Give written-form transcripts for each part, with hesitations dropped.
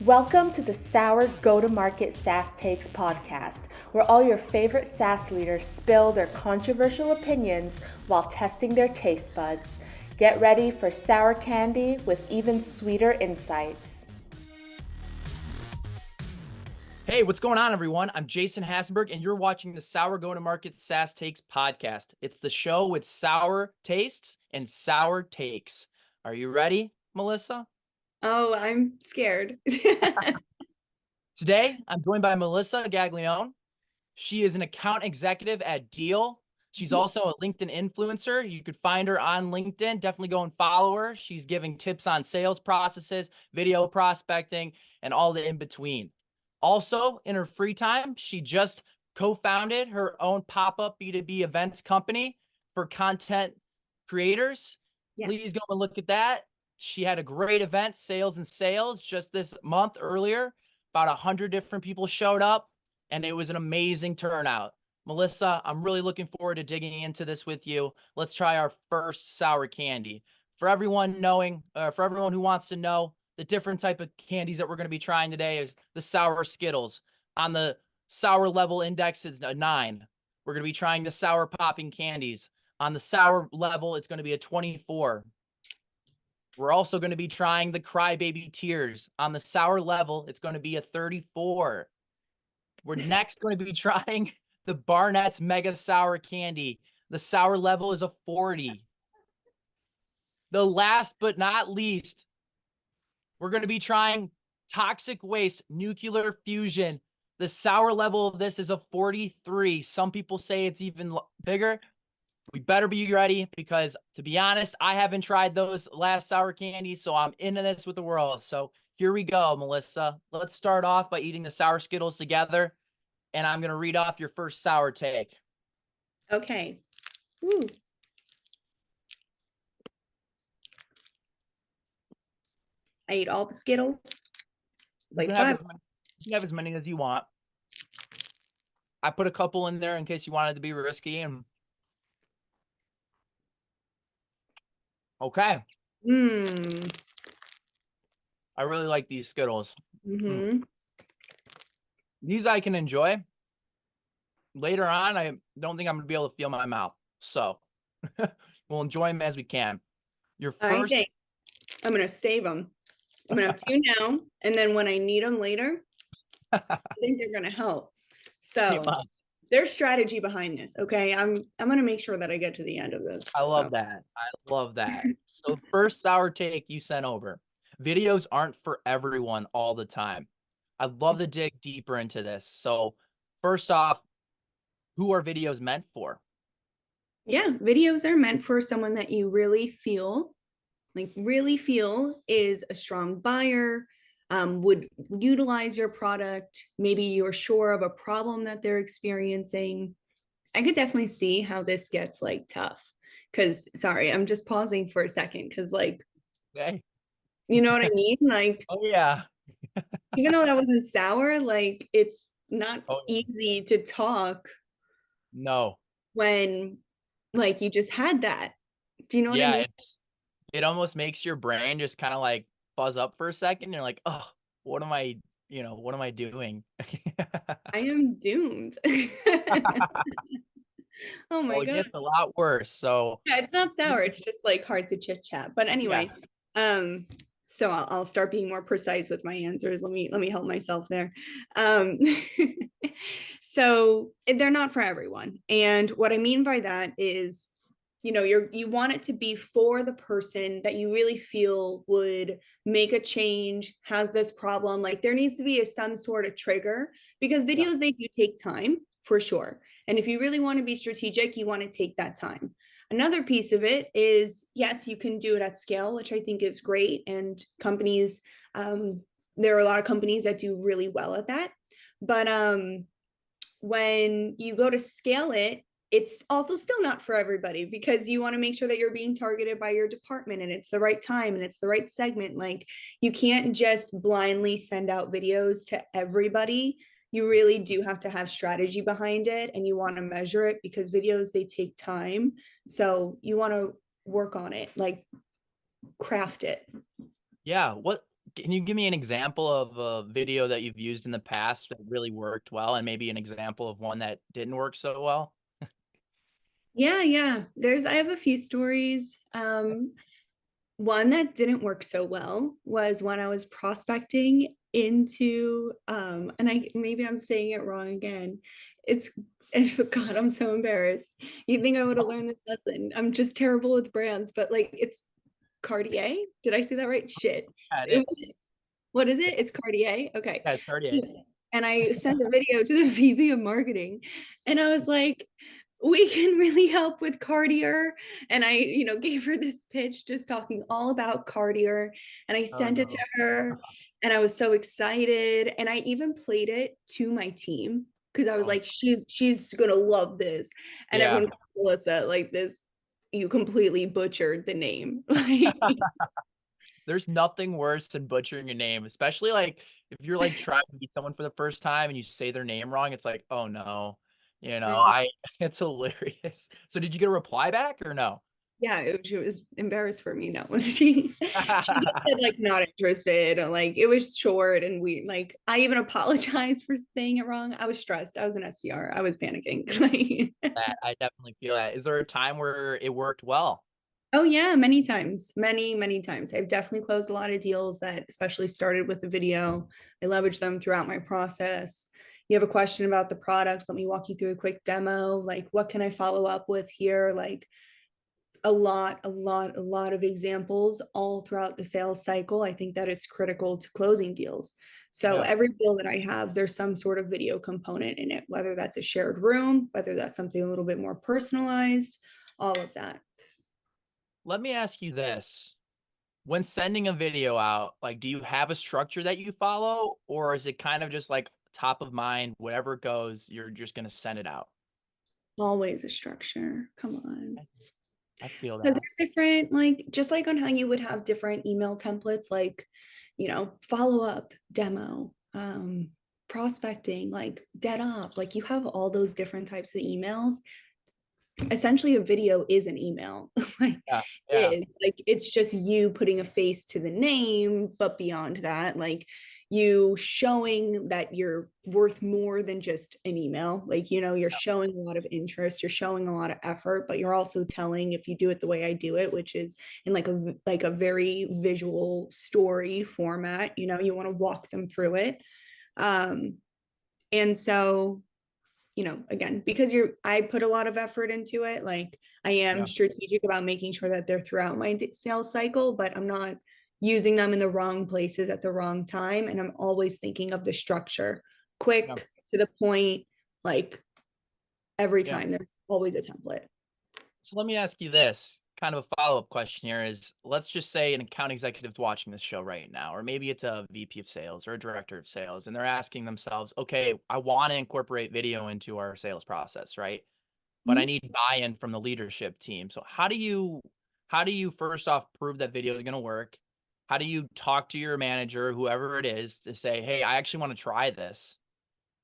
Welcome to the Sour Go-to-Market SaaS Takes podcast, where all your favorite SaaS leaders spill their controversial opinions while testing their taste buds. Get ready for sour candy with even sweeter insights. Hey, what's going on, everyone? I'm Jason Hassenberg, and you're watching the Sour Go-to-Market SaaS Takes podcast. It's the show with sour tastes and sour takes. Are you ready, Melissa? Oh, I'm scared. Today, I'm joined by Melissa Gaglione. She is an account executive at Deel. She's also a LinkedIn influencer. You could find her on LinkedIn. Definitely go and follow her. She's giving tips on sales processes, video prospecting, and all the in between. Also, in her free time, she just co-founded her own pop-up B2B events company for content creators. Yeah. Please go and look at that. She had a great event, Sales and Sales, just this month earlier. About 100 different people showed up, and it was an amazing turnout. Melissa, I'm really looking forward to digging into this with you. Let's try our first sour candy. For everyone who wants to know, the different type of candies that we're going to be trying today is the sour Skittles. On the sour level index, it's a 9. We're going to be trying the sour popping candies. On the sour level, it's going to be a 24. We're also going to be trying the crybaby tears. On the sour level, it's going to be a 34. We're next going to be trying the Barnett's Mega Sour Candy. The sour level is a 40. The last but not least, we're going to be trying Toxic Waste Nuclear Fusion. The sour level of this is a 43. Some people say it's even bigger. We better be ready because, to be honest, I haven't tried those last sour candies, so I'm into this with the world. So here we go, Melissa. Let's start off by eating the sour Skittles together, and I'm going to read off your first sour take. Okay. Woo. I ate all the Skittles. You can have as many as you want. I put a couple in there in case you wanted to be risky. And okay, I really like these Skittles. These I can enjoy. Later on, I don't think I'm going to be able to feel my mouth. So we'll enjoy them as we can. Your first. I'm going to save them. I'm going to have 2 now. And then when I need them later, I think they're going to help. So there's strategy behind this. Okay. I'm going to make sure that I get to the end of this. I love that. I love that. So first sour take you sent over. Videos aren't for everyone all the time. I'd love to dig deeper into this. So first off, who are videos meant for? Yeah, videos are meant for someone that you really feel is a strong buyer, would utilize your product. Maybe you're sure of a problem that they're experiencing. I could definitely see how this gets like tough. Cause sorry, I'm just pausing for a second because Okay. you know what I mean? Like, Oh yeah. even though that wasn't sour, like it's not easy to talk. No. When like you just had that. Do you know what I mean? It almost makes your brain just kind of like buzz up for a second. You're like, oh, what am I doing? I am doomed. Oh my Well, it God. gets a lot worse. So Yeah, it's not sour. It's just like hard to chit chat. But anyway, so I'll start being more precise with my answers. Let me help myself there. Um, so they're not for everyone. And what I mean by that is, you want it to be for the person that you really feel would make a change, has this problem. Like there needs to be some sort of trigger because videos, they do take time for sure. And if you really want to be strategic, you want to take that time. Another piece of it is, yes, you can do it at scale, which I think is great. And companies, there are a lot of companies that do really well at that. But when you go to scale it, it's also still not for everybody because you want to make sure that you're being targeted by your department and it's the right time and it's the right segment. Like you can't just blindly send out videos to everybody. You really do have to have strategy behind it and you want to measure it because videos, they take time. So you want to work on it, like craft it. yeah, what Can you give me an example of a video that you've used in the past that really worked well, and maybe an example of one that didn't work so well? Yeah. I have a few stories. One that didn't work so well was when I was prospecting into, and maybe I'm saying it wrong again. It's, God, I'm so embarrassed. You think I would have learned this lesson? I'm just terrible with brands, but like it's Cartier. Did I say that right? Shit. Yeah, It it is. was, what is it? It's Cartier. Okay. Yeah, it's Cartier. And I sent a video to the VP of marketing, and I was like, we can really help with Cartier. And I, gave her this pitch just talking all about Cartier. And I Oh sent it to no. her, and I was so excited. And I even played it to my team because I was Oh, like, she's gonna love this. And yeah. everyone's like, Melissa, like this, you completely butchered the name. Like, There's nothing worse than butchering your name, especially like if you're like trying to meet someone for the first time and you say their name wrong. It's like, oh no, it's hilarious. So did you get a reply back or no? yeah, she was embarrassed for me. No, she just said like not interested, or like it was short, and we like I even apologized for saying it wrong. I was stressed. I was an SDR. I was panicking. Like, That I definitely feel that. Is there a time where it worked well? oh yeah, many times, many times. I've definitely closed a lot of deals that especially started with the video. I leverage them throughout my process. You have a question about the product, let me walk you through a quick demo. Like, what can I follow up with here? Like, a lot of examples all throughout the sales cycle. I think that it's critical to closing deals. So Yeah. every deal that I have, there's some sort of video component in it, whether that's a shared room, whether that's something a little bit more personalized, all of that. Let me ask you this. When sending a video out, like, do you have a structure that you follow, or is it kind of just like top of mind, whatever goes, you're just going to send it out? Always a structure. Come on. I feel Because that. there's different, like, just like on how you would have different email templates, like, follow up, demo, prospecting, like dead op, like you have all those different types of emails. Essentially, a video is an email. Like, Yeah. Yeah. it is like it's just you putting a face to the name, but beyond that, like you showing that you're worth more than just an email. Like, you're showing a lot of interest, you're showing a lot of effort, but you're also telling, if you do it the way I do it, which is in like a very visual story format, you want to walk them through it. And so, again, because I put a lot of effort into it, like I am Yeah. strategic about making sure that they're throughout my sales cycle, but I'm not using them in the wrong places at the wrong time. And I'm always thinking of the structure, Yeah. quick, to the point, like every Yeah. time there's always a template. So let me ask you this kind of a follow-up question here is, let's just say an account executive's watching this show right now, or maybe it's a VP of sales or a director of sales, and they're asking themselves, okay, I want to incorporate video into our sales process, right? But I Mhm. need buy-in from the leadership team. So how do you first off prove that video is going to work? How do you talk to your manager, whoever it is, to say, hey, I actually want to try this?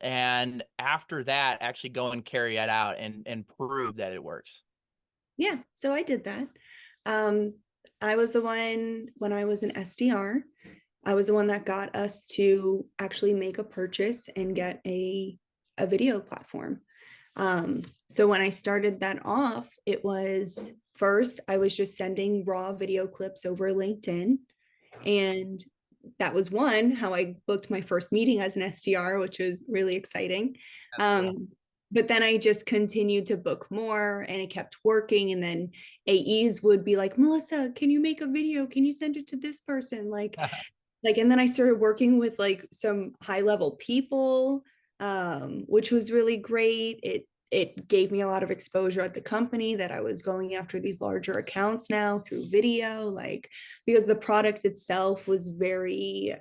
And after that, actually go and carry it out and prove that it works. Yeah, so I did that. Um, I was the one, when I was an SDR, I was the one that got us to actually make a purchase and get a video platform. So when I started that off, it was first, I was just sending raw video clips over LinkedIn. And that was how I booked my first meeting as an SDR, which was really exciting. That's cool. But then I just continued to book more, and it kept working. And then AEs would be like, Melissa, can you make a video? Can you send it to this person? And then I started working with like some high level people, which was really great. It gave me a lot of exposure at the company that I was going after these larger accounts now through video, like because the product itself was very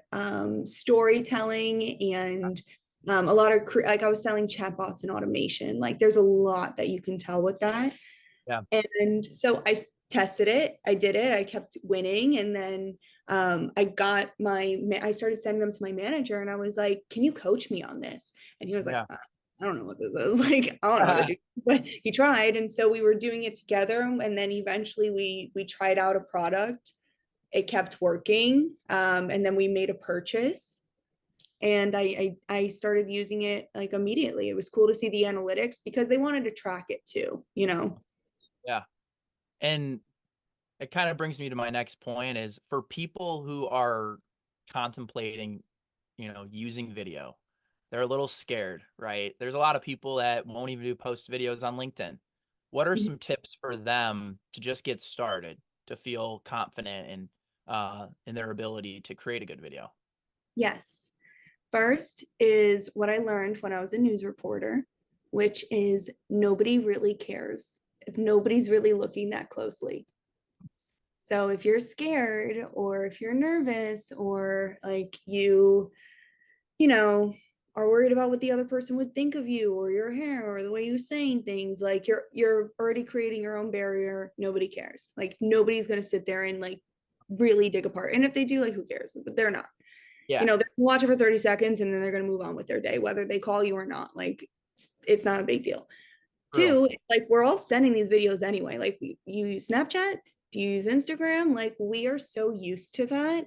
storytelling, and a lot of like I was selling chatbots and automation. Like there's a lot that you can tell with that. Yeah. And so I tested it. I did it. I kept winning. And then I started sending them to my manager, and I was like, can you coach me on this? And he was like, Yeah. I don't know what this is. Like, I don't know what to do. But he tried. And so we were doing it together. And then eventually we tried out a product. it kept working. And then we made a purchase, and I started using it like immediately. It was cool to see the analytics because they wanted to track it too, you know? Yeah. And it kind of brings me to my next point is for people who are contemplating, using video, they're a little scared, right? There's a lot of people that won't even do post videos on LinkedIn. What are some tips for them to just get started, to feel confident in their ability to create a good video? Yes. First is what I learned when I was a news reporter, which is nobody really cares if nobody's really looking that closely. So if you're scared or if you're nervous or like you know, are worried about what the other person would think of you or your hair or the way you're saying things, like you're already creating your own barrier. Nobody cares. Like nobody's gonna sit there and like really dig apart. And if they do, like who cares? But they're not. Yeah. You know, they're gonna watch it for 30 seconds and then they're gonna move on with their day, whether they call you or not. Like it's not a big deal. True. Two, like we're all sending these videos anyway. Like you use Snapchat, do you use Instagram? Like we are so used to that.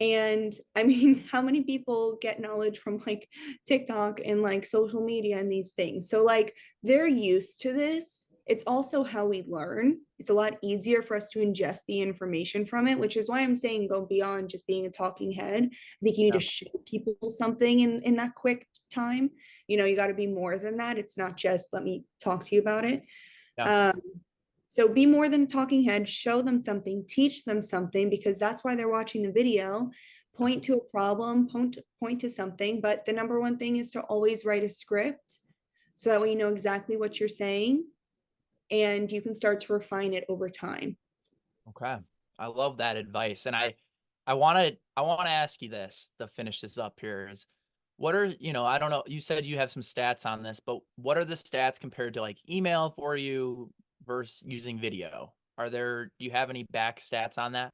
And I mean, how many people get knowledge from like TikTok and like social media and these things? So like they're used to this. It's also how we learn. It's a lot easier for us to ingest the information from it, which is why I'm saying go beyond just being a talking head. I think you need Yeah. to show people something in that quick time. You know, you got to be more than that. It's not just let me talk to you about it. Yeah. So be more than a talking head, show them something, teach them something, because that's why they're watching the video. Point to a problem, point to something. But the number one thing is to always write a script so that way you know exactly what you're saying and you can start to refine it over time. Okay. I love that advice. And I want to ask you this to finish this up here is what are, I don't know, you said you have some stats on this, but what are the stats compared to like email for you versus using video? Do you have any back stats on that?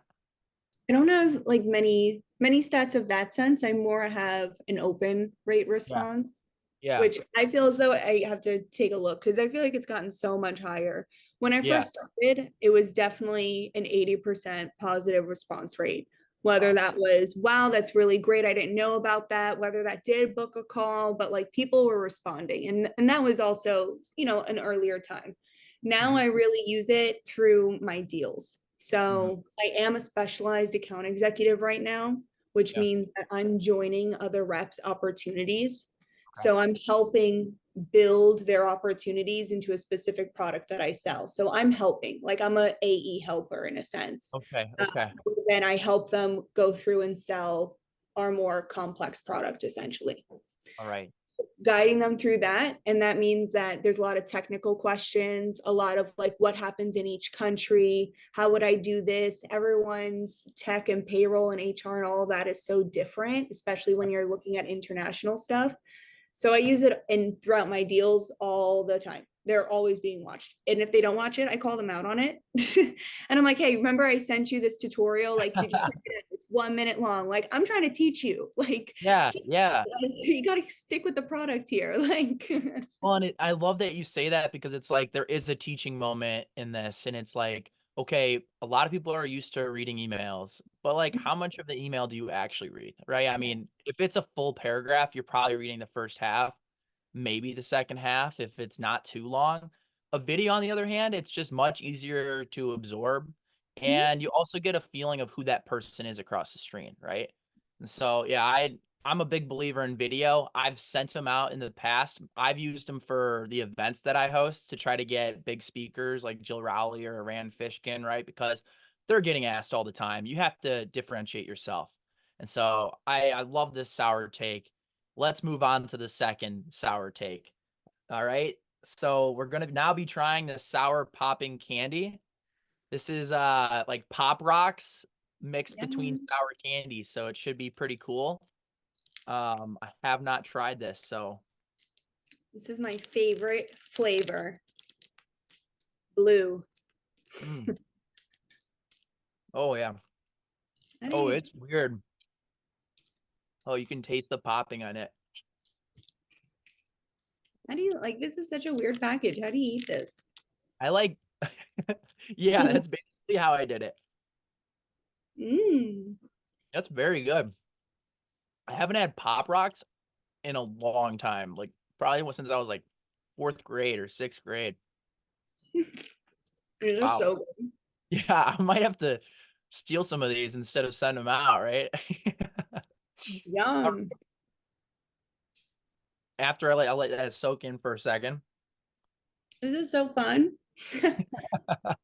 I don't have like many stats of that sense. I more have an open rate Yeah. response, Yeah. which I feel as though I have to take a look because I feel like it's gotten so much higher. When I Yeah. first started, it was definitely an 80% positive response rate. Whether Wow. that was, wow, that's really great. I didn't know about that. Whether that did book a call, but like people were responding. And that was also, you know, an earlier time. Now Mhm. I really use it through my deals. Mhm. So I am a specialized account executive right now, which Yeah. means that I'm joining other reps' opportunities. Okay. So I'm helping build their opportunities into a specific product that I sell. So I'm helping, like I'm a AE helper in a sense. Okay. Okay. Then I help them go through and sell our more complex product essentially, All right. guiding them through that. And that means that there's a lot of technical questions, a lot of like what happens in each country, how would I do this? Everyone's tech and payroll and HR and all of that is so different, especially when you're looking at international stuff. So I use it throughout my deals all the time. They're always being watched. And if they don't watch it, I call them out on it. And I'm like, hey, remember I sent you this tutorial? Like, did you check it out? It's 1 minute long. Like, I'm trying to teach you. Like, Yeah. Yeah. you got to stick with the product here. Like, Well, and I love that you say that because it's like there is a teaching moment in this, and it's like, okay, a lot of people are used to reading emails, but like, how much of the email do you actually read, right? I mean, if it's a full paragraph, you're probably reading the first half, maybe the second half if it's not too long. A video, on the other hand, it's just much easier to absorb, and you also get a feeling of who that person is across the screen, right? And so, yeah, I'm a big believer in video. I've sent them out in the past. I've used them for the events that I host to try to get big speakers like Jill Rowley or Rand Fishkin, right? Because they're getting asked all the time. You have to differentiate yourself. And so I love this sour take. Let's move on to the second sour take. All right. So we're going to now be trying the sour popping candy. This is like Pop Rocks mixed yeah, between sour candies, so it should be pretty cool. I have not tried this, so this is my favorite flavor, blue. mm. Oh yeah. How do Oh, you, it's weird. Oh, you can taste the popping on it. like, this is such a weird package. How do you eat this? I like, yeah, that's basically how I did it. That's very good. I haven't had Pop Rocks in a long time, like probably since I was like 4th grade or 6th grade. It is Wow. so good. Yeah, I might have to steal some of these instead of send them out, right? Yum. After I let that soak in for a second. This is so fun. A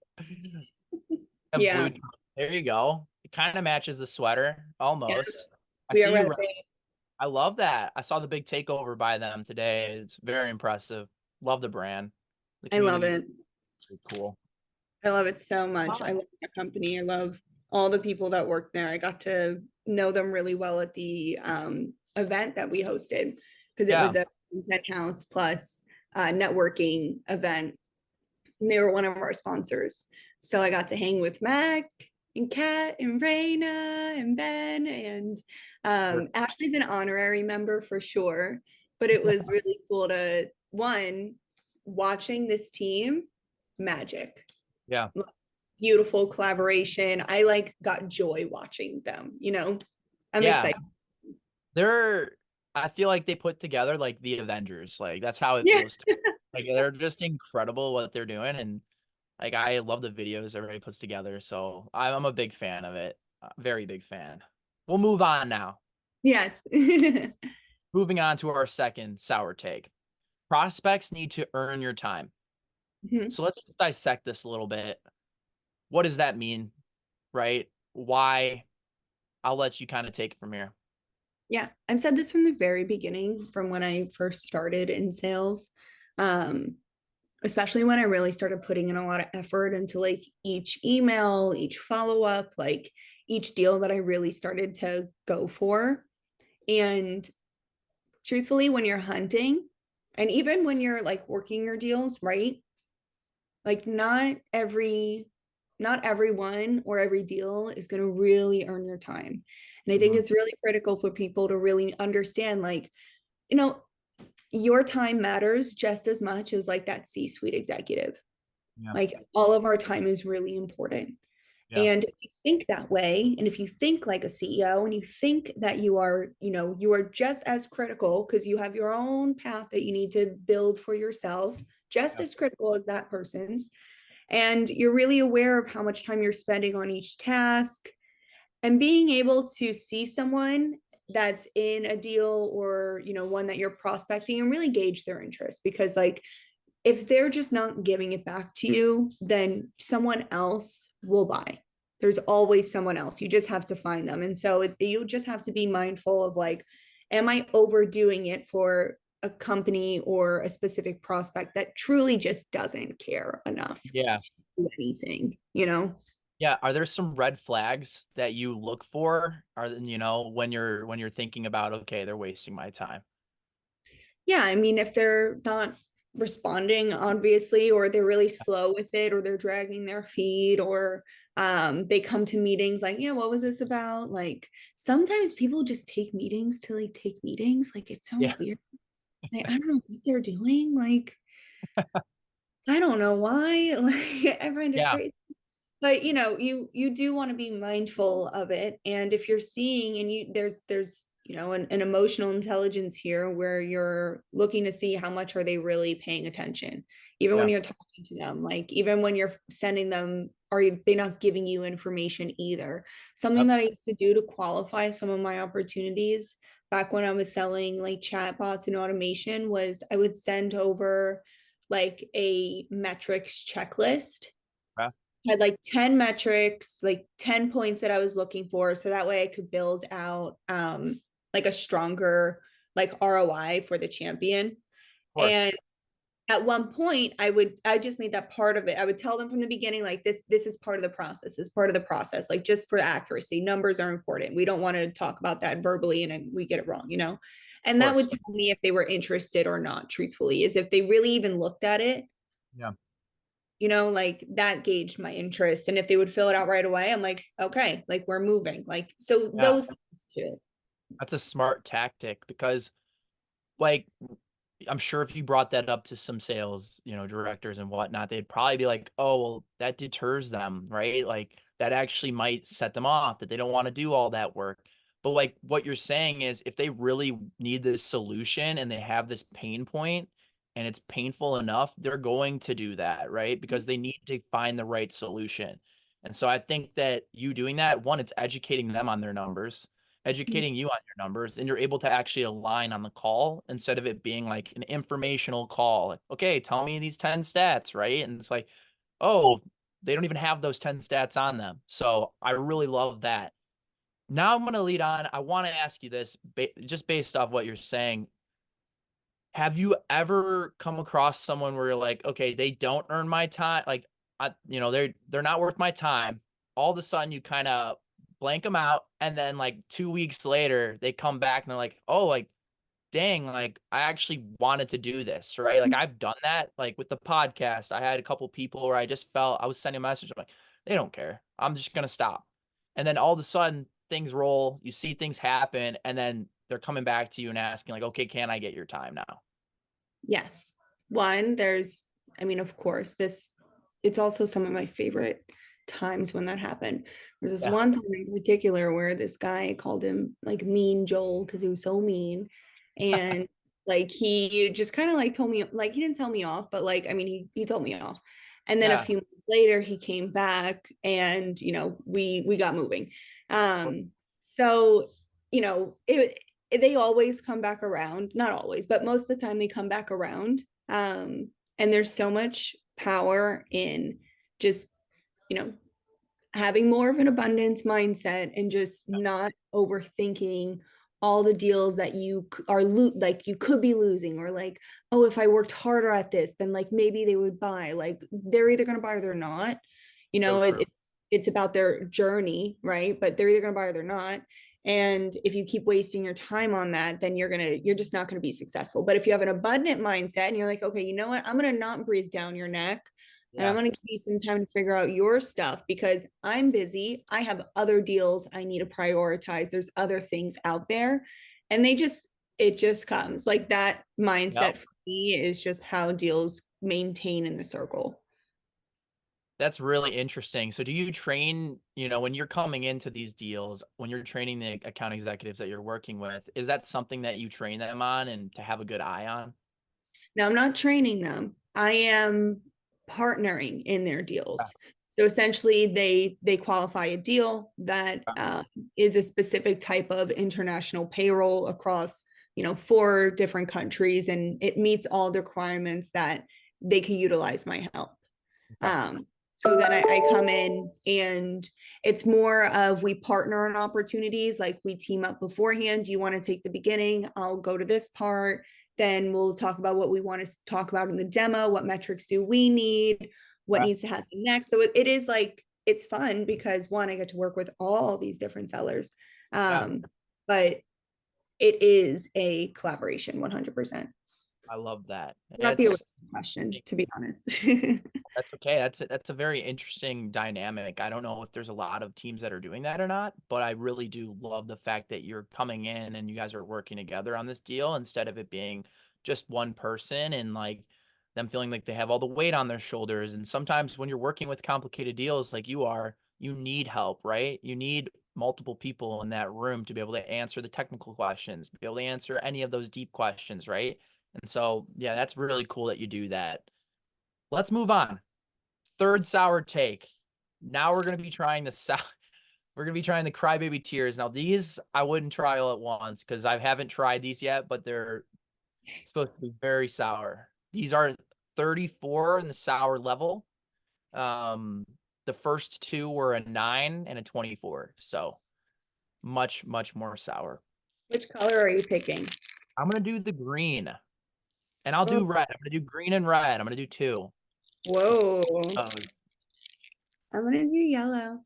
Yeah. blue, there you go. It kind of matches the sweater Yeah. almost. I We see are you. ready. I love that. I saw the big takeover by them today. It's very impressive. Love the brand. The I love community it. is cool. I love it so much. I Fun. love that company. I love all the people that work there. I got to know them really well at the event that we hosted because it Yeah. was a content house plus networking event. And they were one of our sponsors. So I got to hang with Mac and Kat and Raina and Ben and Ashley's an honorary member for sure. But it was really cool to watching this team magic. Yeah. Beautiful collaboration. I like got joy watching them, I'm Yeah. excited. I feel like they put together like the Avengers. Like that's how it Yeah. feels. Like they're just incredible what they're doing. And like I love the videos everybody puts together. So I'm a big fan of it. Very big fan. We'll move on now. Yes. Moving on to our second sour take. Prospects need to earn your time. Mhm. So let's just dissect this a little bit. What does that mean? Right? Why? I'll let you kind of take it from here. Yeah, I've said this from the very beginning, from when I first started in sales. Um, Especially when I really started putting in a lot of effort into like each email, each follow-up, like each deal that I really started to go for. And truthfully, when you're hunting, and even when you're like working your deals, right? Like not everyone or every deal is going to really earn your time. And I think Mhm. it's really critical for people to really understand, like, you know, your time matters just as much as like that C-suite executive. Yeah. Like all of our time is really important. Yeah. And if you think that way, and if you think like a CEO and you think that you are just as critical because you have your own path that you need to build for yourself, just Yeah. as critical as that person's, and you're really aware of how much time you're spending on each task, and being able to see someone that's in a deal or one that you're prospecting and really gauge their interest, because like if they're just not giving it back to you, then someone else will buy. There's always someone else. You just have to find them. And so you just have to be mindful of like, am I overdoing it for a company or a specific prospect that truly just doesn't care enough Yeah. to do anything? Yeah. Are there some red flags that you look for? When you're thinking about, okay, they're wasting my time. Yeah, I mean, if they're not responding, obviously, or they're really slow with it, or they're dragging their feet, or they come to meetings like, yeah, what was this about? Like sometimes people just take meetings to like take meetings. Like it sounds Yeah. weird. Like, I don't know what they're doing. Like, I don't know why. Like I find it Yeah. crazy. But you do want to be mindful of it. And if you're seeing and there's an emotional intelligence here where you're looking to see how much are they really paying attention, even when Yeah. you're talking to them, like even when you're sending them, they not giving you information either? Something Yep. that I used to do to qualify some of my opportunities back when I was selling like chatbots and automation was I would send over like a metrics checklist. Yeah. Had like 10 metrics, like 10 points that I was looking for. So that way I could build out like a stronger like ROI for the champion. Of course. And at one point I just made that part of it. I would tell them from the beginning, like this is part of the process, is part of the process, like just for accuracy. Numbers are important. We don't want to talk about that verbally and we get it wrong. Of And that would course. tell me if they were interested or not, truthfully, is if they really even looked at it, Yeah. like that gauged my interest. And if they would fill it out right away, I'm like, okay, like we're moving. Like, so Yeah. those things too. That's a smart tactic because like I'm sure if you brought that up to some sales, directors and whatnot, they'd probably be like, oh, well, that deters them, right? Like that actually might set them off, that they don't want to do all that work. But like what you're saying is if they really need this solution and they have this pain point and it's painful enough, they're going to do that, right? Because they need to find the right solution. And so I think that you doing that, one, it's educating them on their numbers, educating you on your numbers, and you're able to actually align on the call instead of it being like an informational call. Like, okay, tell me these 10 stats, right? And it's like, oh, they don't even have those 10 stats on them. So I really love that. Now I'm going to lead on. I want to ask you this just based off what you're saying. Have you ever come across someone where you're like, okay, they don't earn my time? Like, they're not worth my time. All of a sudden you kind of blank them out. And then like 2 weeks later, they come back and they're like, oh, like, dang, like I actually wanted to do this, right? Like I've done that, like with the podcast. I had a couple people where I just felt I was sending a message. I'm like, they don't care. I'm just gonna stop. And then all of a sudden things roll, you see things happen, and then they're coming back to you and asking, like, okay, can I get your time now? Yes. One, I mean, of course, it's also some of my favorite times when that happened. There's this Yeah. one time in particular where this guy called him like Mean Joel because he was so mean. And like he just kind of like told me, like he didn't tell me off, but like, I mean, he told me off. And then a Yeah. few months later he came back and we got moving. So, they always come back around, not always, but most of the time they come back around. And there's so much power in just, you know, having more of an abundance mindset and just not overthinking all the deals that you are like you could be losing, or like, oh, if I worked harder at this, then like maybe they would buy. Like they're either going to buy or they're not. So true. It's about their journey, right? But they're either going to buy or they're not. And if you keep wasting your time on that, then you're just not going to be successful. But if you have an abundant mindset and you're like, okay, you know what, I'm going to not breathe down your neck, and I'm Yeah. going to give you some time to figure out your stuff because I'm busy. I have other deals I need to prioritize. There's other things out there. And it just comes like that mindset. Yep. For me is just how deals maintain in the circle. That's really interesting. So do you train, when you're coming into these deals, when you're training the account executives that you're working with, is that something that you train them on and to have a good eye on? Now, I'm not training them. I am partnering in their Yeah. deals. So essentially, they qualify a deal that is a specific type of international payroll across 4 different countries, and it meets all the requirements that they can utilize my help. Okay. So then I come in, and it's more of we partner on opportunities. Like we team up beforehand. Do you want to take the beginning? I'll go to this part. Then we'll talk about what we want to talk about in the demo. What metrics do we need? What Okay. needs to happen next? So it is like, it's fun because one, I get to work with all these different sellers. Yeah. But it is a collaboration, 100%. I love that. Not the It's original question, to be honest. That's okay. That's a very interesting dynamic. I don't know if there's a lot of teams that are doing that or not, but I really do love the fact that you're coming in and you guys are working together on this deal instead of it being just one person and like them feeling like they have all the weight on their shoulders. And sometimes when you're working with complicated deals like you are, you need help, right? You need multiple people in that room to be able to answer the technical questions, to be able to answer any of those deep questions, right? And so, yeah, that's really cool that you do that. Let's move on. Third sour take. Now we're gonna be trying we're gonna be trying the crybaby tears. Now these I wouldn't try all at once because I haven't tried these yet, but they're supposed to be very sour. These are 34 in the sour level. The first two were a 9 and a 24, so much more sour. Which color are you picking? I'm gonna do the green, and I'll do red. I'm gonna do green and red. I'm gonna do two. Whoa. Those. I'm gonna do yellow.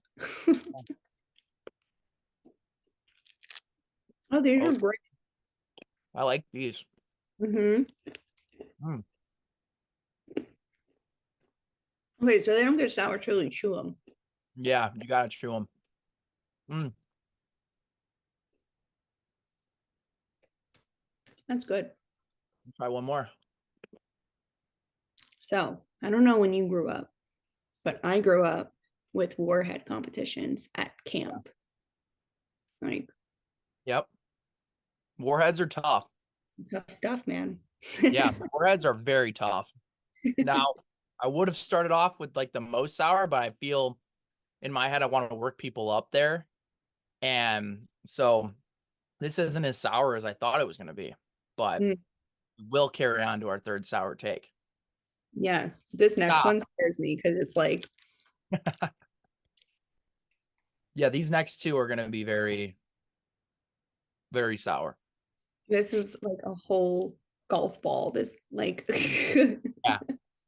Oh, these Oh, are great. I like these. Mm-hmm. Mm. Okay, so they don't get sour till you chew them. Yeah, you gotta chew them. Mm. That's good. Try one more. So I don't know when you grew up, but I grew up with warhead competitions at camp. Like, Yep. Warheads are tough. tough stuff, man. Yeah, warheads are very tough. Now, I would have started off with like the most sour, but I feel in my head I want to work people up there. And so this isn't as sour as I thought it was going to be, but we'll carry on to our third sour take. Yes, this next Stop. one scares me because it's like, Yeah, these next two are going to be very, very sour. this is like a whole golf ball. This like, Yeah.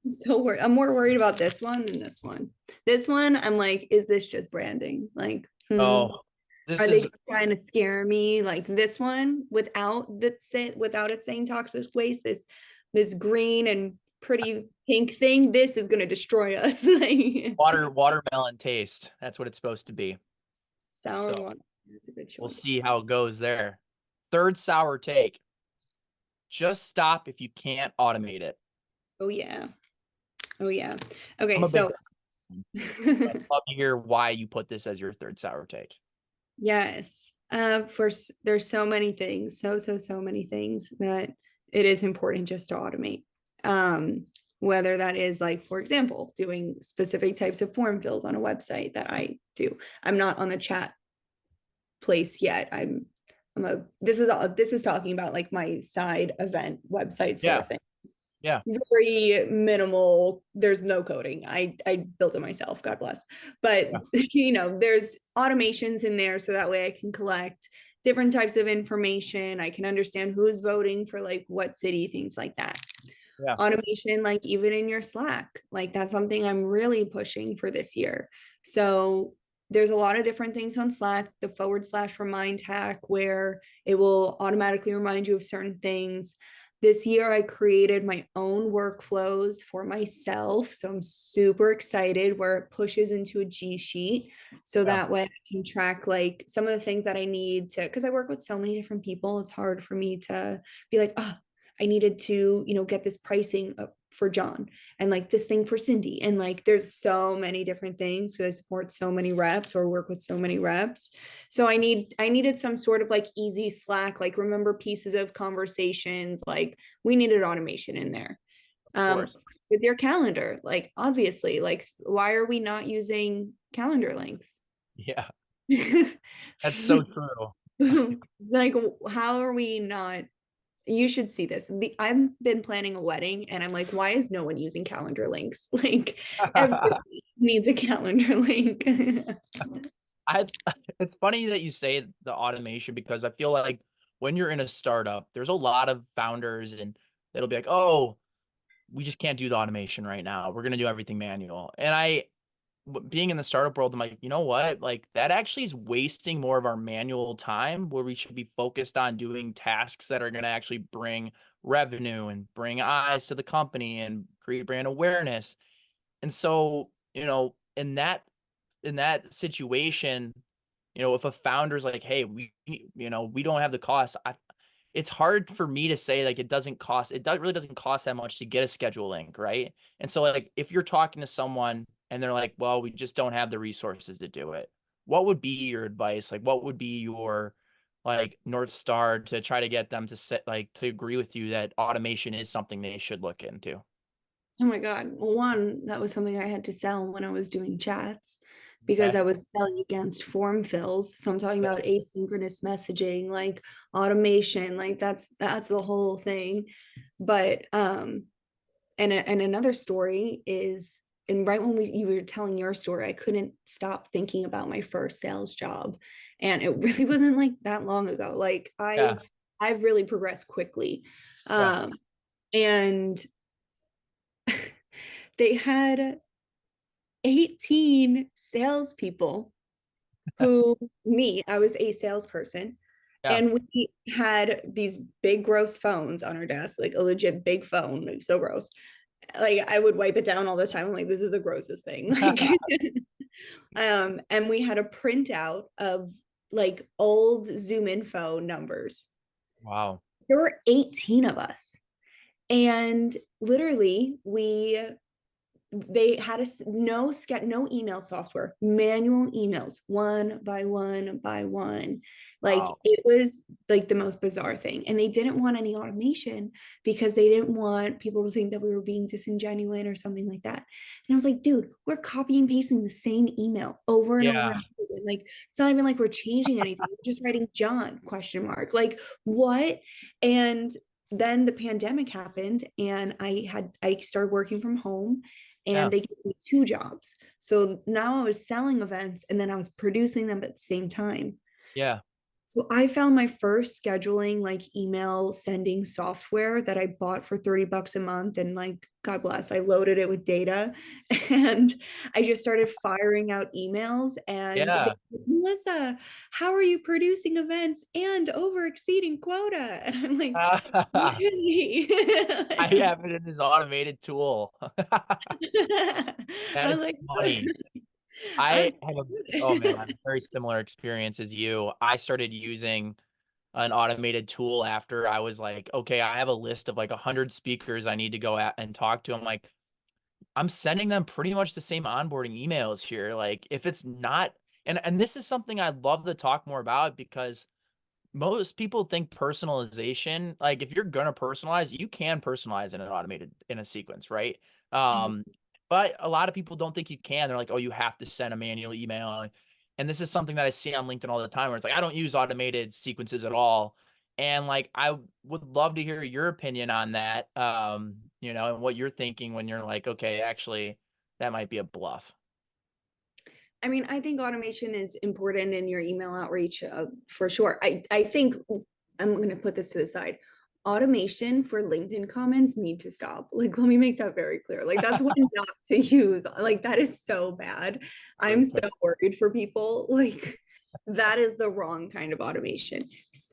I'm so worried. I'm more worried about this one than this one. This one, I'm like, is this just branding? Like, Oh, this are is they trying to scare me? Like this one, without it saying toxic waste, this green and pretty pink thing, this is gonna destroy us. Like, watermelon taste. That's what it's supposed to be. sour So, one. That's a good choice. we'll see how it goes there. Third sour take. Just stop if you can't automate it. Oh yeah. Oh yeah. Okay, I'm a big so I'd love to hear why you put this as your third sour take. yes. There's so many things, so many things that it is important just to automate. Whether that is like, for example, doing specific types of form fills on a website that I do. I'm not on the chat place yet. This is talking about like my side event website sort of thing. Yeah. Very minimal. There's no coding. I built it myself, God bless. But there's automations in there so that way I can collect different types of information. I can understand who's voting for like what city, things like that. Yeah. Automation, like even in your Slack, like that's something I'm really pushing for this year. So there's a lot of different things on Slack, the / remind hack, where it will automatically remind you of certain things. This year, I created my own workflows for myself. So I'm super excited where it pushes into a G sheet. So that way I can track like some of the things that I need to, because I work with so many different people. It's hard for me to be like, oh, I needed to, get this pricing for John and like this thing for Cindy. And like, there's so many different things because I support so many reps or work with so many reps. So I needed some sort of like easy Slack, like remember pieces of conversations, like we needed automation in there. With your calendar, like obviously, like why are we not using calendar links? Yeah. That's so true. Like, how are we not? You should see this. I've been planning a wedding and I'm like, why is no one using calendar links? Like everybody needs a calendar link. It's funny that you say the automation because I feel like when you're in a startup, there's a lot of founders and it'll be like, oh, we just can't do the automation right now. We're going to do everything manual. And being in the startup world, I'm like, you know what? Like that actually is wasting more of our manual time where we should be focused on doing tasks that are going to actually bring revenue and bring eyes to the company and create brand awareness. And so, in that situation, if a founder's like, hey, we don't have the cost, it's hard for me to say like it really doesn't cost that much to get a schedule link, right? And so like if you're talking to someone and they're like, well, we just don't have the resources to do it, what would be your advice? Like what would be your like North Star to try to get them to agree with you that automation is something they should look into? Oh my God. Well, one, that was something I had to sell when I was doing chats because I was selling against form fills. So I'm talking about asynchronous messaging, like automation, like that's the whole thing. But and another story is, and right when you were telling your story, I couldn't stop thinking about my first sales job. And it really wasn't like that long ago. Like I've really progressed quickly. And they had 18 salespeople I was a salesperson. And we had these big gross phones on our desk, like a legit big phone. It was so gross. Like I would wipe it down all the time. I'm like, this is the grossest thing. Like, and we had a printout of like old Zoom info numbers. Wow. There were 18 of us. And literally they had no email software, manual emails, one by one by one. Like Oh, it was like the most bizarre thing. And they didn't want any automation because they didn't want people to think that we were being disingenuous or something like that. And I was like, dude, we're copy and pasting the same email over and over yeah. and over again. Like it's not even like we're changing anything. We're just writing John question mark. Like what? And then the pandemic happened and I started working from home Yeah. and they gave me two jobs. So now I was selling events and then I was producing them at the same time. Yeah. So I found my first scheduling like email sending software that I bought for 30 bucks a month. And like, God bless, I loaded it with data and I just started firing out emails. And they Yeah. said, Melissa, how are you producing events and over exceeding quota? And I'm like, really? I have it in this automated tool. I That was is like, funny. I'm I have oh man, I have a very similar experience as you. I started using an automated tool after I was like, okay, I have a list of like 100 speakers I need to go at and talk to. I'm like, I'm sending them pretty much the same onboarding emails here. Like if it's not, and this is something I'd love to talk more about because most people think personalization, like if you're gonna personalize, you can personalize in an automated in a sequence, right? Um, but a lot of people don't think you can. They're like, oh, you have to send a manual email. And this is something that I see on LinkedIn all the time where it's like, I don't use automated sequences at all. And like I would love to hear your opinion on that. And what you're thinking when you're like, okay, actually, that might be a bluff. I mean, I think automation is important in your email outreach for sure. I think I'm going to put this to the side. Automation for LinkedIn comments need to stop. Like, let me make that very clear. Like, that's what not to use. Like, that is so bad. I'm so worried for people. Like, that is the wrong kind of automation.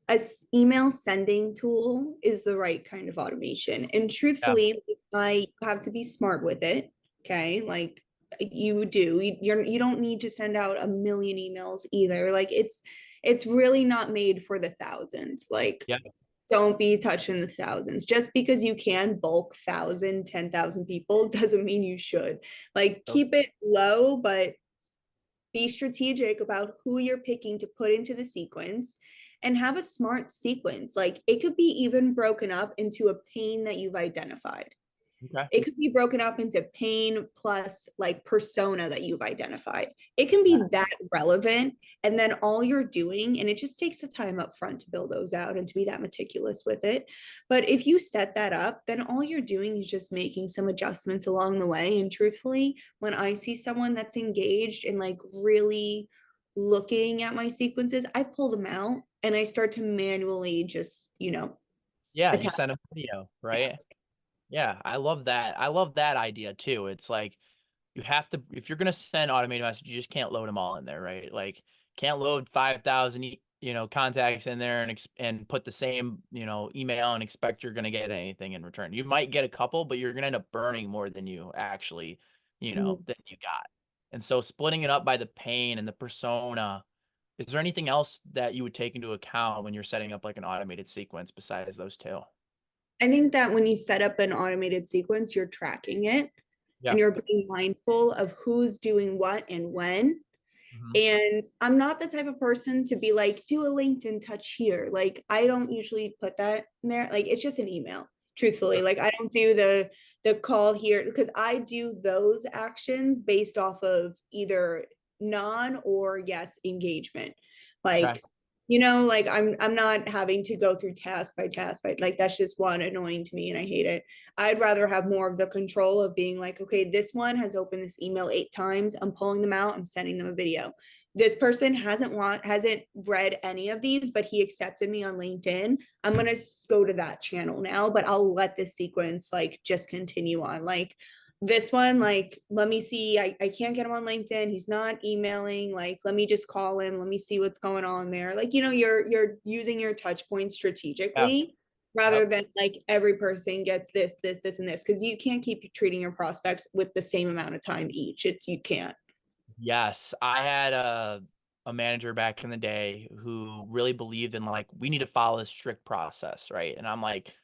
A email sending tool is the right kind of automation. And Yeah. truthfully, I have to be smart with it. Okay. Like, you don't need to send out a million emails either. Like it's really not made for the thousands. Like Yeah. don't be touching the thousands. Just because you can bulk 10,000 people doesn't mean you should. Like keep it low, but be strategic about who you're picking to put into the sequence and have a smart sequence. Like it could be even broken up into a pain that you've identified. Okay. It could be broken up into pain plus like persona that you've identified. It can be that relevant. And then all you're doing, and it just takes the time up front to build those out and to be that meticulous with it. But if you set that up, then all you're doing is just making some adjustments along the way. And truthfully, when I see someone that's engaged and like really looking at my sequences, I pull them out and I start to manually just, Yeah. You attack. send a video, right? Yeah, I love that. I love that idea too. It's like you have to, if you're gonna send automated messages, you just can't load them all in there, right? Like can't load 5,000 contacts in there and put the same email and expect you're gonna get anything in return. You might get a couple, but you're gonna end up burning more than you actually than you got. And so splitting it up by the pain and the persona. Is there anything else that you would take into account when you're setting up like an automated sequence besides those two? I think that when you set up an automated sequence, you're tracking it Yeah. and you're being mindful of who's doing what and when. Mhm. And I'm not the type of person to be like, do a LinkedIn touch here. Like, I don't usually put that in there. Like, it's just an email, truthfully. Like, I don't do the call here because I do those actions based off of either non or yes engagement. Okay. Like, like I'm not having to go through task by task, but like that's just one annoying to me and I hate it. I'd rather have more of the control of being like, okay, this one has opened this email 8 times. I'm pulling them out. I'm sending them a video. This person hasn't read any of these, but he accepted me on LinkedIn. I'm gonna go to that channel now, but I'll let this sequence like just continue on. Like this one, like, let me see. I can't get him on LinkedIn. He's not emailing. Like, let me just call him. Let me see what's going on there. Like, you're using your touch points Yeah. strategically rather Yep. than like every person gets this, and this. Cause you can't keep treating your prospects with the same amount of time each. You can't. Yes, I had a manager back in the day who really believed in like we need to follow a strict process, right? And I'm like,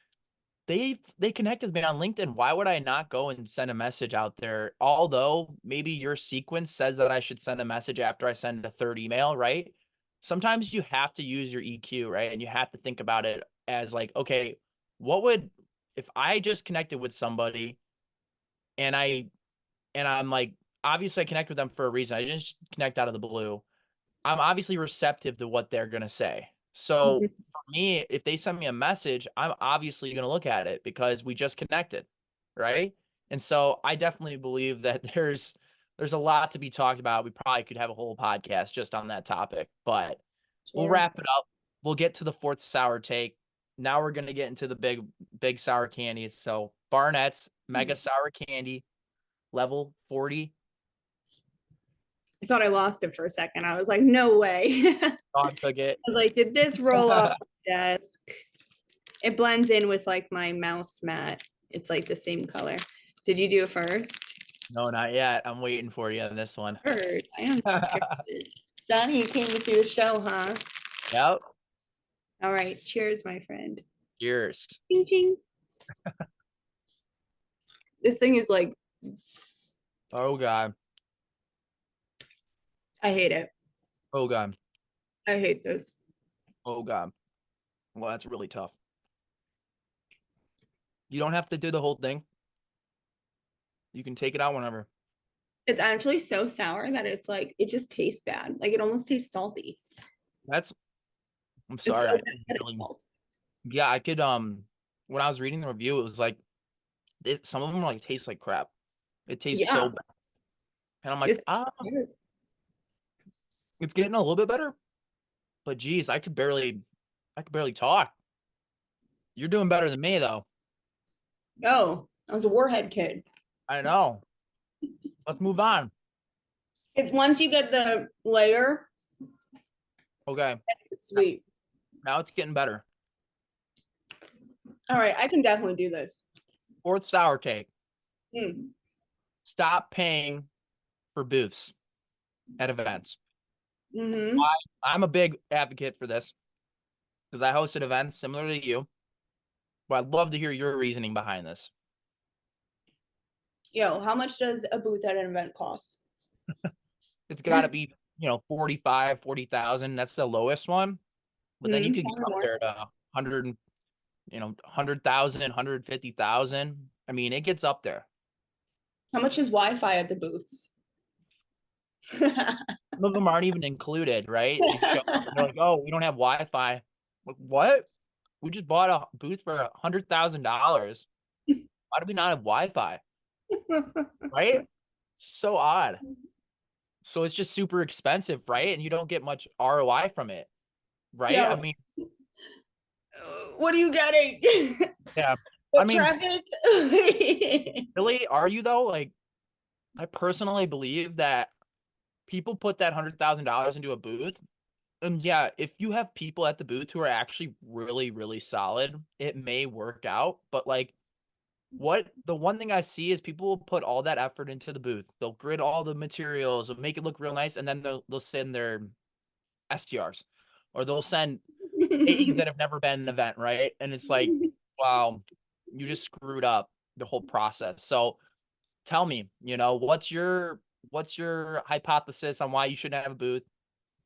they connected with me on LinkedIn. Why would I not go and send a message out there? Although maybe your sequence says that I should send a message after I send a third email, right? Sometimes you have to use your EQ, right? And you have to think about it as like, okay, what would, if I just connected with somebody and I'm like, obviously I connect with them for a reason. I didn't just connect out of the blue. I'm obviously receptive to what they're going to say. So for me, if they send me a message, I'm obviously going to look at it because we just connected, right? And so I definitely believe that there's a lot to be talked about. We probably could have a whole podcast just on that topic, but we'll Sure. wrap it up. We'll get to the fourth sour take. Now we're going to get into the big sour candies. So Barnett's Mega Sour Candy, level 40. I thought I lost it for a second. I was like, no way. I Dog took it. was like, did this roll off the desk? It blends in with like my mouse mat. It's like the same color. Did you do it first? No, not yet. I'm waiting for you on this one. Third. I am scared. Donnie, you came to see the show, huh? Yep. All right. Cheers, my friend. Yours. Ching, ching. This thing is like, Oh God. I hate it. Oh God. I hate this. Oh God. Well, that's really tough. You don't have to do the whole thing. You can take it out whenever. It's actually so sour that it's like, it just tastes bad. Like it almost tastes salty. I'm It's sorry. so I bad could that really- it's salty. yeah, I could when I was reading the review, it was like some of them like taste like crap. It tastes so Yeah. bad. And I'm like, Just- it's getting a little bit better. But geez, I could barely talk. You're doing better than me though. Oh, I was a warhead kid. I know. Let's move on. It's once you get the layer, Okay. it's sweet. Now it's getting better. All right, I can definitely do this. Fourth sour take. Mm. Stop paying for booths at events. Mm-hmm. I'm a big advocate for this because I hosted events similar to you. But I'd love to hear your reasoning behind this. Yo, how much does a booth at an event cost? It's got to be, 45, 40,000. That's the lowest one. But then you could get Tell me up more. there to 100, 100,000, 150,000. I mean, it gets up there. How much is Wi-Fi at the booths? Some of them aren't even included, right? You show up and they're like, oh, we don't have Wi-Fi. Like, what? We just bought a booth for $100,000. Why do we not have Wi-Fi? Right? So odd. So it's just super expensive, right? And you don't get much ROI from it, right? Yo. I mean, What are you getting? yeah. What I mean, traffic? really, are you though? Like, I personally believe that people put that $100,000 into a booth. And yeah, if you have people at the booth who are actually really, really solid, it may work out. But like, the one thing I see is people will put all that effort into the booth. They'll grid all the materials, they'll make it look real nice, and then they'll send their STRs or they'll send AEs that have never been an event, right? And it's like, wow, you just screwed up the whole process. So tell me, what's your hypothesis on why you shouldn't have a booth?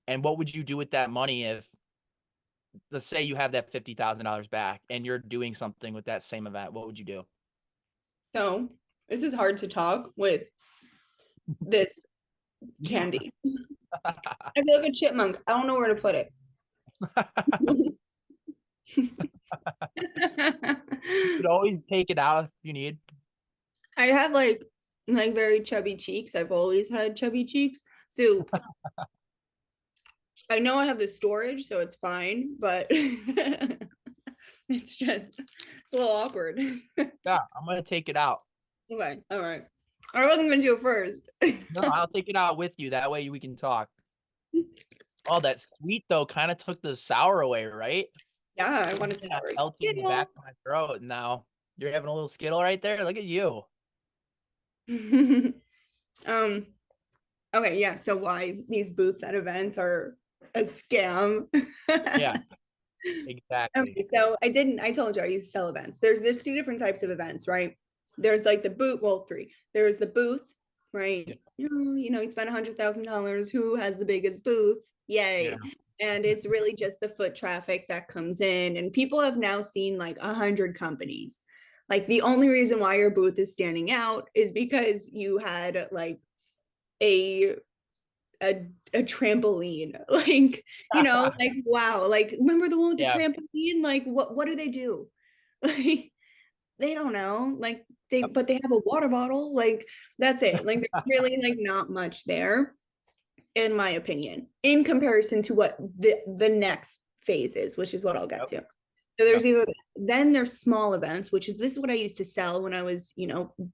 And what would you do with that money if, let's say you have that $50,000 back and you're doing something with that same event? What would you do? So this is hard to talk with this candy. I feel like a chipmunk. I don't know where to put it. You could always take it out if you need. I have like very chubby cheeks. I've always had chubby cheeks. So I know I have the storage, so it's fine, but it's a little awkward. Yeah, I'm gonna take it out. Okay, all right. I wasn't gonna do it first. No, I'll take it out with you. That way we can talk. Oh, that sweet though kind of took the sour away, right? Yeah, I want to Yeah, sour. melted in the back of my throat. And now you're having a little Skittle right there. Look at you. Okay, yeah. So why these booths at events are a scam? Yeah. Exactly. Okay, so I told you I used to sell events. There's two different types of events, right? There's like the booth, well, three. There's the booth, Yeah. right? You spend $100,000. Who has the biggest booth? Yeah. Yay. And it's really just the foot traffic that comes in. And people have now seen like 100 companies. Like the only reason why your booth is standing out is because you had like a a trampoline. Like, like wow, like remember the one with the Yeah. trampoline? Like what do they do? Like they don't know. Like Yep. but they have a water bottle. Like that's it. Like there's really like not much there, in my opinion, in comparison to what the next phase is, which is what I'll get Yep. to. So Yep. there's either then there's small events, which is this is what I used to sell when I was,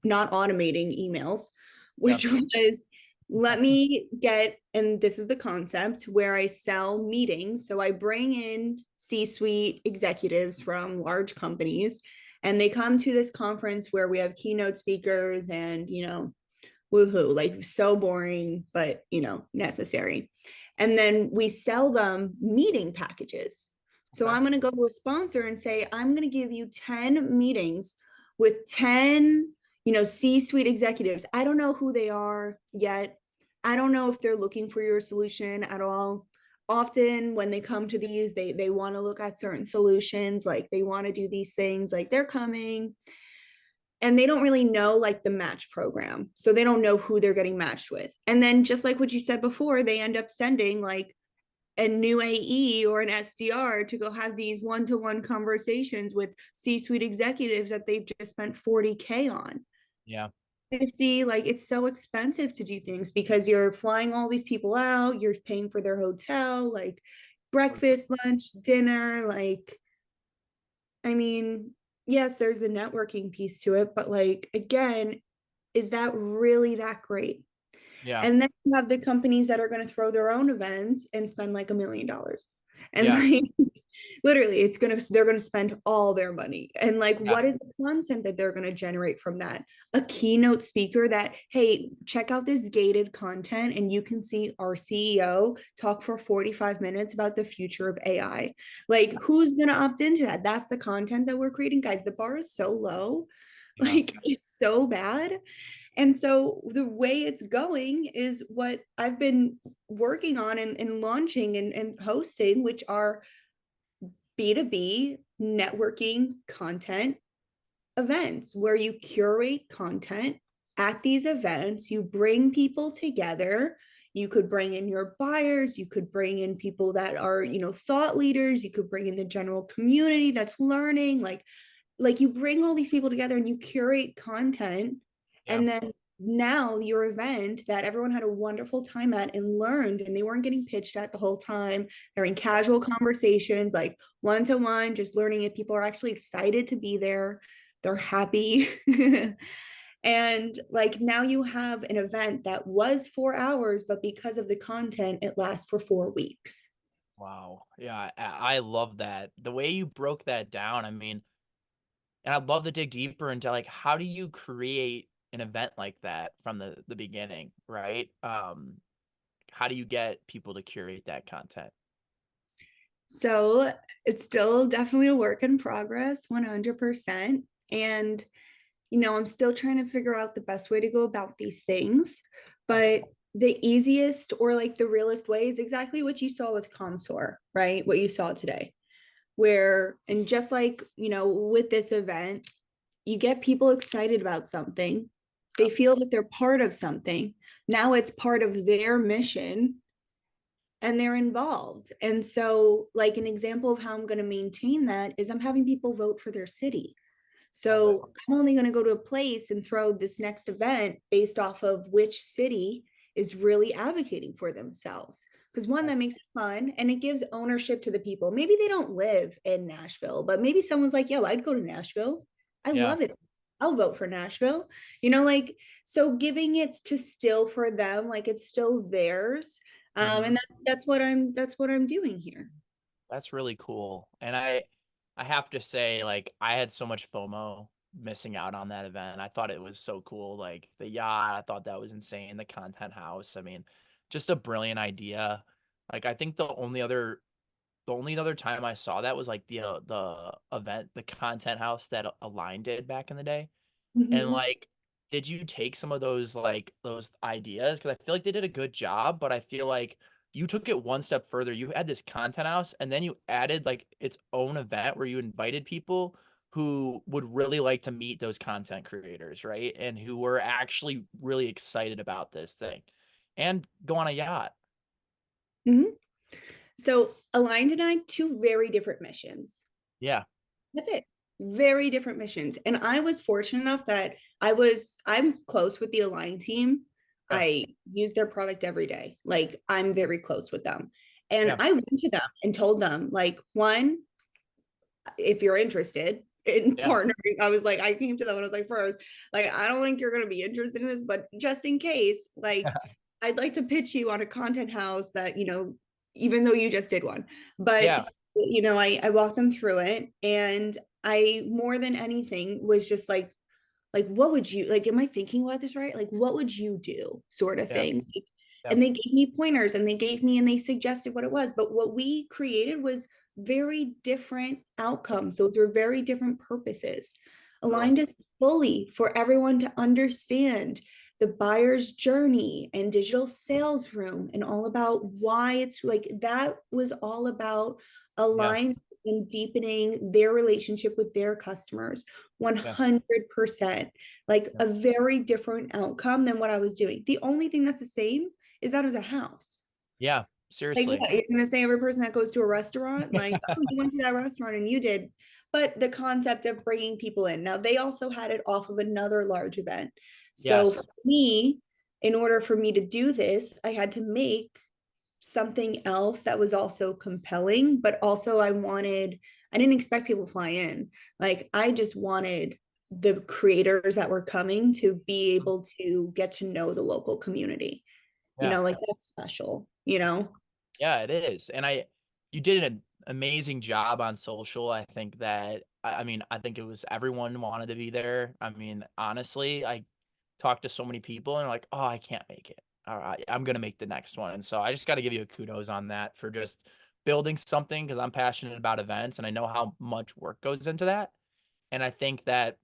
not automating emails, Yep. which was let me get, and this is the concept where I sell meetings. So I bring in C-suite executives from large companies, and they come to this conference where we have keynote speakers and, woohoo, like so boring, but necessary. And then we sell them meeting packages. So Okay. I'm going to go to a sponsor and say, I'm going to give you 10 meetings with 10, C-suite executives. I don't know who they are yet. I don't know if they're looking for your solution at all. Often when they come to these, they want to look at certain solutions, like they want to do these things, like they're coming and they don't really know like the match program. So they don't know who they're getting matched with. And then just like what you said before, they end up sending like a new AE or an SDR to go have these one-to-one conversations with C-suite executives that they've just spent 40K on. Yeah. 50, like it's so expensive to do things because you're flying all these people out, you're paying for their hotel, like breakfast, lunch, dinner, like I mean, yes, there's the networking piece to it, but like again, is that really that great? Yeah. And then you have the companies that are going to throw their own events and spend like $1 million. And Yeah. like literally they're going to spend all their money. And like Yeah. what is the content that they're going to generate from that? A keynote speaker that, hey, check out this gated content and you can see our CEO talk for 45 minutes about the future of AI. Like who's going to opt into that? That's the content that we're creating, guys. The bar is so low. Yeah. Like it's so bad. And so the way it's going is what I've been working on and launching and hosting, which are B2B networking content events where you curate content at these events, you bring people together. You could bring in your buyers, you could bring in people that are, thought leaders, you could bring in the general community that's learning, like you bring all these people together and you curate content, Yeah. and then now your event that everyone had a wonderful time at and learned, and they weren't getting pitched at the whole time, they're in casual conversations like one-to-one, just learning if people are actually excited to be there, they're happy. And like now you have an event that was 4 hours, but because of the content it lasts for 4 weeks. Wow. Yeah. I love that. The way you broke that down. I mean, and I'd love to dig deeper into like how do you create an event like that from the beginning, right? How do you get people to curate that content? So it's still definitely a work in progress, 100%. And, I'm still trying to figure out the best way to go about these things. But the easiest or like the realest way is exactly what you saw with ComSor, right? What you saw today, where, and just like, with this event, you get people excited about something. They feel that they're part of something. Now it's part of their mission and they're involved. And so, like, an example of how I'm going to maintain that is I'm having people vote for their city. Love it. So I'm only going to go to a place and throw this next event based off of which city is really advocating for themselves. Because one, that makes it fun and it gives ownership to the people. Maybe they don't live in Nashville, but maybe someone's like, yo, I'd go to Nashville. I Yeah. love it. I'll vote for Nashville. Like, so giving it to still for them, like it's still theirs. Mhm. And that's what I'm doing here. That's really cool. And I have to say, like, I had so much FOMO missing out on that event. I thought it was so cool. Like the yacht, I thought that was insane. The content house. I mean, just a brilliant idea. Like I think the only other the only other time I saw that was like the event, the content house that Align did back in the day. And Mhm. like, did you take some of those like those ideas? Because I feel like they did a good job, but I feel like you took it one step further. You had this content house, and then you added like its own event where you invited people who would really like to meet those content creators, right? And who were actually really excited about this thing and go on a yacht. Mhm. So Aligned and I, two very different missions. Yeah. That's it. Very different missions. And I was fortunate enough that I'm close with the Align team. Yeah. I use their product every day. Like I'm very close with them. And Yeah. I went to them and told them, like, one, if you're interested in Yeah. partnering, I was like, I came to them and I was like, first, like, I don't think you're gonna be interested in this, but just in case, like, I'd like to pitch you on a content house that, even though you just did one. But Yeah. I walked them through it, and I, more than anything, was just like, what would you like, am I thinking about this right? Like, what would you do, sort of Yeah. thing. Yeah. And they gave me pointers, and they suggested what it was, but what we created was very different outcomes. Those were very different purposes. True. Aligned is fully for everyone to understand the buyer's journey and digital sales room, and all about why it's like that was all about Yeah. aligned and deepening their relationship with their customers. Yeah. 100%. Like Yeah. a very different outcome than what I was doing. The only thing that's the same is that it was a house. Yeah. Like, Seriously. what, you're gonna say every person that goes to a restaurant, like, oh, you went to that restaurant and you did. But the concept of bringing people in. Now, they also had it off of another large event. So Yes. for me, in order for me to do this, I had to make something else that was also compelling, but also I didn't expect people to fly in. Like, I just wanted the creators that were coming to be able to get to know the local community. Yeah. Like, that's special. Yeah, it is. And you did an amazing job on social. I think that, I mean, I think it was everyone wanted to be there. I mean, honestly, I talked to so many people and like, oh, I can't make it. All right, I'm going to make the next one. And so I just got to give you a kudos on that for just building something because I'm passionate about events and I know how much work goes into that. And I think that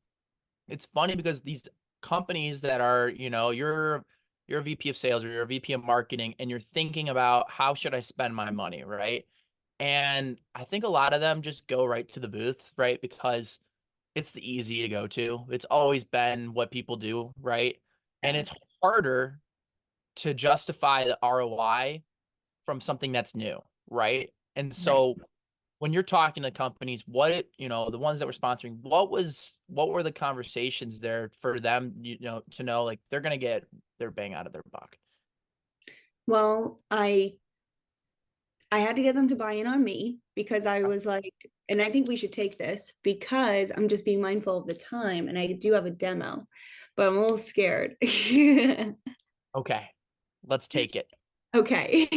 it's funny because these companies that are, you're a VP of sales or you're a VP of marketing and you're thinking about how should I spend my money, right? And I think a lot of them just go right to the booth, right? Because it's the easy to go to. It's always been what people do, right? And Yeah. it's harder to justify the ROI from something that's new, right? And Right. so when you're talking to companies, the ones that were sponsoring, what were the conversations there for them, to know like they're going to get their bang out of their buck? Well, I had to get them to buy in on me, because I was like, and I think we should take this, because I'm just being mindful of the time, and I do have a demo, but I'm a little scared. Okay, let's take it. Okay.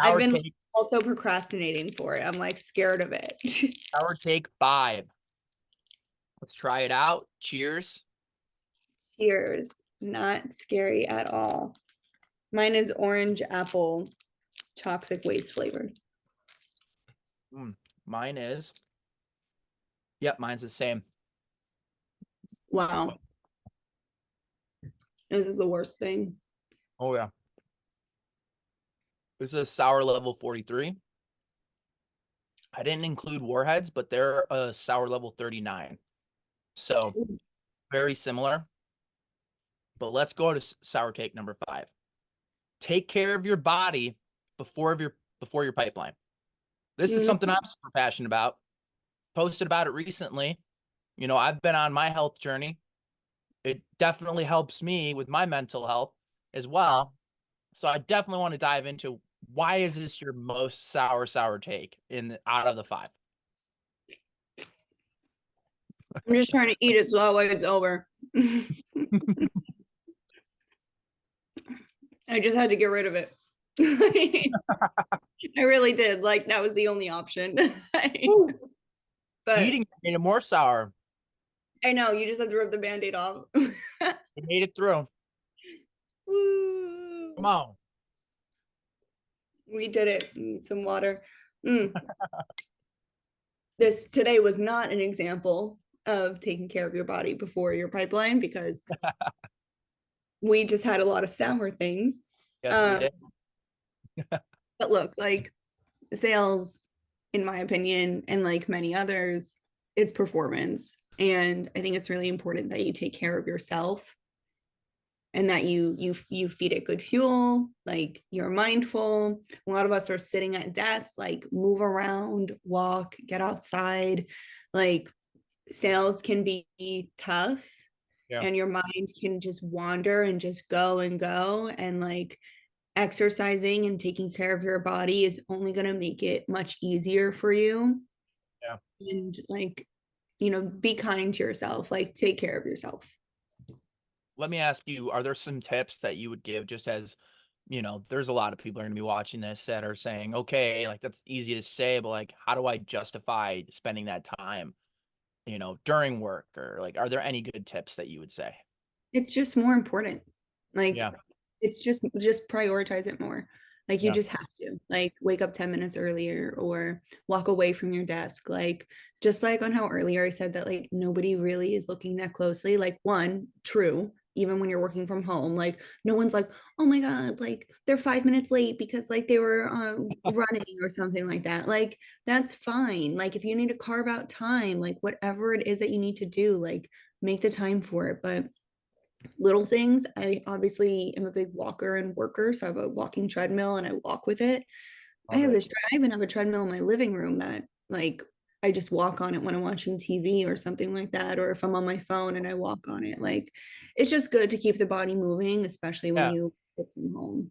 I've Our been take, also procrastinating for it. I'm like scared of it. our take 5. Let's try it out. Cheers. Cheers. Not scary at all. Mine is orange apple toxic waste flavored. Mine is, yep, mine's the same. Wow. This is the worst thing. Oh yeah. This is a sour level 43. I didn't include warheads, but they're a sour level 39. So very similar. But let's go to sour take number 5. Take care of your body before your pipeline. This is Mm, something I'm super passionate about. Posted about it recently. I've been on my health journey. It definitely helps me with my mental health as well. So I definitely want to dive into why is this your most sour take out of the 5? I'm just trying to eat it so that way it's over. I just had to get rid of it. I really did. Like, that was the only option. But Eating made it more sour. I know, you just have to rip the Band-Aid off. It made it through. Come Woo. on. We did it. Need some water. Mm. This today was not an example of taking care of your body before your pipeline, because we just had a lot of sour things. Yes, we did. But look, like sales, in my opinion, and like many others, it's performance. And I think it's really important that you take care of yourself, and that you feed it good fuel, like you're mindful. A lot of us are sitting at desks, like move around, walk, get outside. Like sales can be tough, Yeah. and your mind can just wander and just go and go, and like exercising and taking care of your body is only going to make it much easier for you. Yeah. And like, be kind to yourself, like take care of yourself. Let me ask you, are there some tips that you would give, just as, there's a lot of people are going to be watching this that are saying, okay, like that's easy to say, but like, how do I justify spending that time, during work, or like, are there any good tips that you would say? It's just more important. Like Yeah. it's just prioritize it more. Like you Yeah. just have to like wake up 10 minutes earlier or walk away from your desk. Like just like on how earlier I said that like nobody really is looking that closely. Like one, true, even when you're working from home, like no one's like, oh my God, like they're 5 minutes late because like they were running or something like that. Like that's fine. Like if you need to carve out time, like whatever it is that you need to do, like make the time for it. But little things, I obviously am a big walker and worker, so I have a walking treadmill and I walk with it. I Love it. I even have a treadmill in my living room that like I just walk on it when I'm watching TV or something like that, or if I'm on my phone and I walk on it. Like it's just good to keep the body moving, especially when Yeah. you work from home.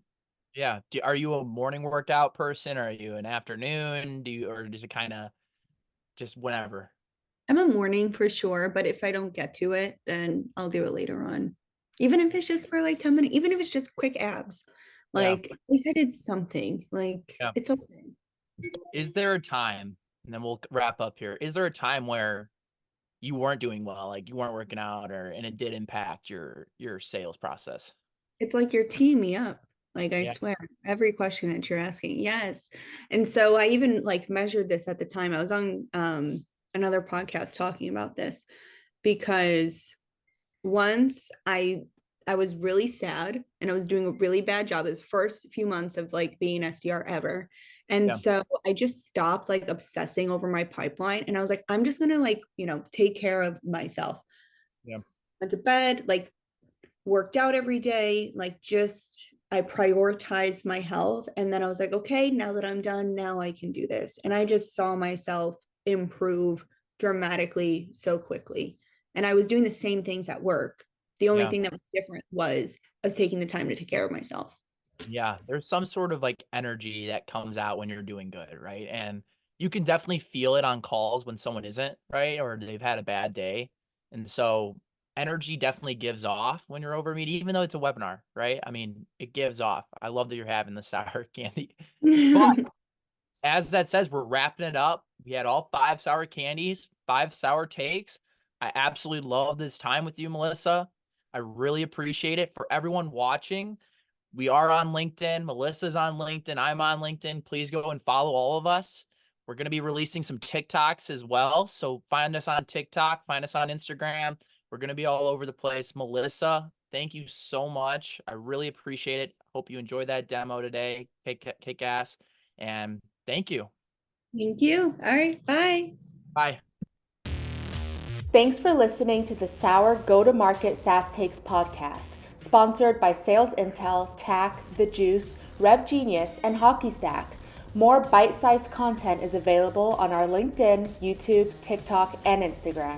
Yeah. Are you a morning workout person, or are you an afternoon? Or does it kind of just whenever? I'm a morning for sure, but if I don't get to it, then I'll do it later on. Even if it's just for like 10 minutes, even if it's just quick abs, Yeah. like at least I did something. Like Yeah. it's okay. Is there a time, and then we'll wrap up here. Is there a time where you weren't doing well, like you weren't working out, and it did impact your sales process? It's like you're teeing me up. Like I Yeah. swear, every question that you're asking, yes. And so I even like measured this at the time. I was on another podcast talking about this, because once I was really sad and I was doing a really bad job. This first few months of like being SDR ever. And Yeah. so I just stopped like obsessing over my pipeline, and I was like, I'm just gonna like, take care of myself. Yeah. Went to bed, like worked out every day, like just I prioritized my health. And then I was like, okay, now that I'm done, now I can do this. And I just saw myself improve dramatically so quickly. And I was doing the same things at work. The only Yeah. thing that was different was I was taking the time to take care of myself. Yeah. There's some sort of like energy that comes out when you're doing good, right? And you can definitely feel it on calls when someone isn't, right? Or they've had a bad day. And so energy definitely gives off when you're over a meeting, even though it's a webinar, right? I mean, it gives off. I love that you're having the sour candy. But as that says, we're wrapping it up. We had all 5 sour candies, 5 sour takes. I absolutely love this time with you, Melissa. I really appreciate it. For everyone watching, we are on LinkedIn. Melissa's on LinkedIn. I'm on LinkedIn. Please go and follow all of us. We're going to be releasing some TikToks as well. So find us on TikTok, find us on Instagram. We're going to be all over the place. Melissa, thank you so much. I really appreciate it. Hope you enjoyed that demo today. Kick ass. And thank you. Thank you. All right. Bye. Bye. Thanks for listening to the Sour Go-to-Market SaaS Takes podcast, sponsored by Sales Intel, TAC, The Juice, Rev Genius, and Hockey Stack. More bite-sized content is available on our LinkedIn, YouTube, TikTok, and Instagram.